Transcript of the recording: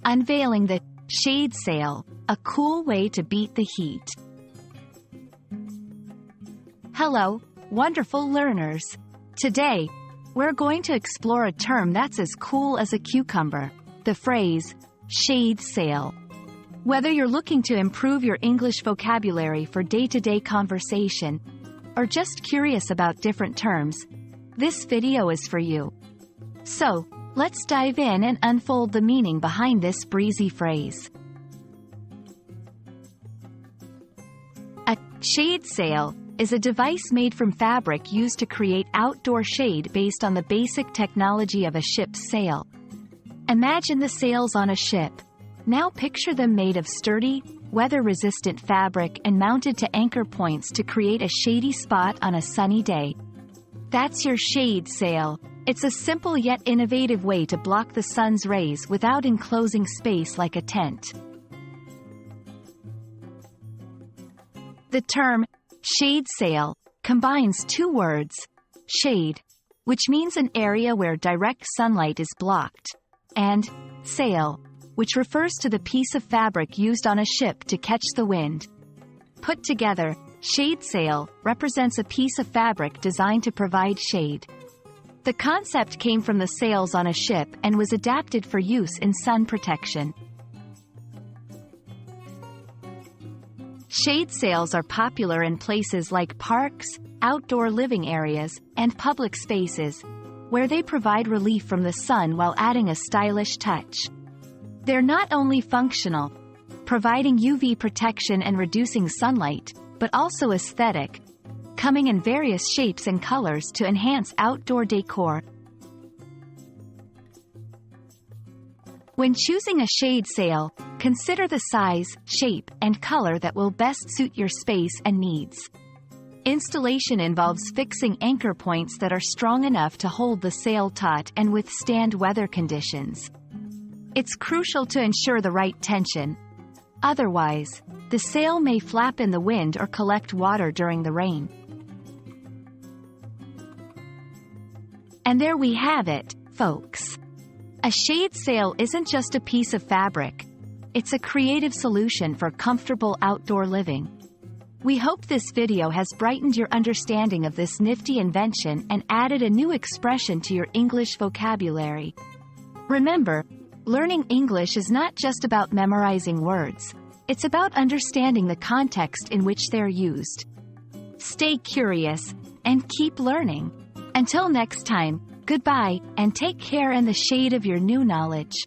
Unveiling the Shade Sail, a cool way to beat the heat. Hello, wonderful learners. Today, we're going to explore a term that's as cool as a cucumber, the phrase, shade sail. Whether you're looking to improve your English vocabulary for day-to-day conversation, or just curious about different terms, this video is for you. So, let's dive in and unfold the meaning behind this breezy phrase. A shade sail is a device made from fabric used to create outdoor shade based on the basic technology of a ship's sail. Imagine the sails on a ship. Now picture them made of sturdy, weather-resistant fabric and mounted to anchor points to create a shady spot on a sunny day. That's your shade sail. It's a simple yet innovative way to block the sun's rays without enclosing space like a tent. The term shade sail combines two words, shade, which means an area where direct sunlight is blocked, and sail, which refers to the piece of fabric used on a ship to catch the wind. Put together, shade sail represents a piece of fabric designed to provide shade. The concept came from the sails on a ship and was adapted for use in sun protection. Shade sails are popular in places like parks, outdoor living areas, and public spaces, where they provide relief from the sun while adding a stylish touch. They're not only functional, providing UV protection and reducing sunlight, but also aesthetic, coming in various shapes and colors to enhance outdoor decor. When choosing a shade sail, consider the size, shape, and color that will best suit your space and needs. Installation involves fixing anchor points that are strong enough to hold the sail taut and withstand weather conditions. It's crucial to ensure the right tension. Otherwise, the sail may flap in the wind or collect water during the rain. And there we have it, folks. A shade sail isn't just a piece of fabric. It's a creative solution for comfortable outdoor living. We hope this video has brightened your understanding of this nifty invention and added a new expression to your English vocabulary. Remember, learning English is not just about memorizing words. It's about understanding the context in which they're used. Stay curious and keep learning. Until next time, goodbye, and take care in the shade of your new knowledge.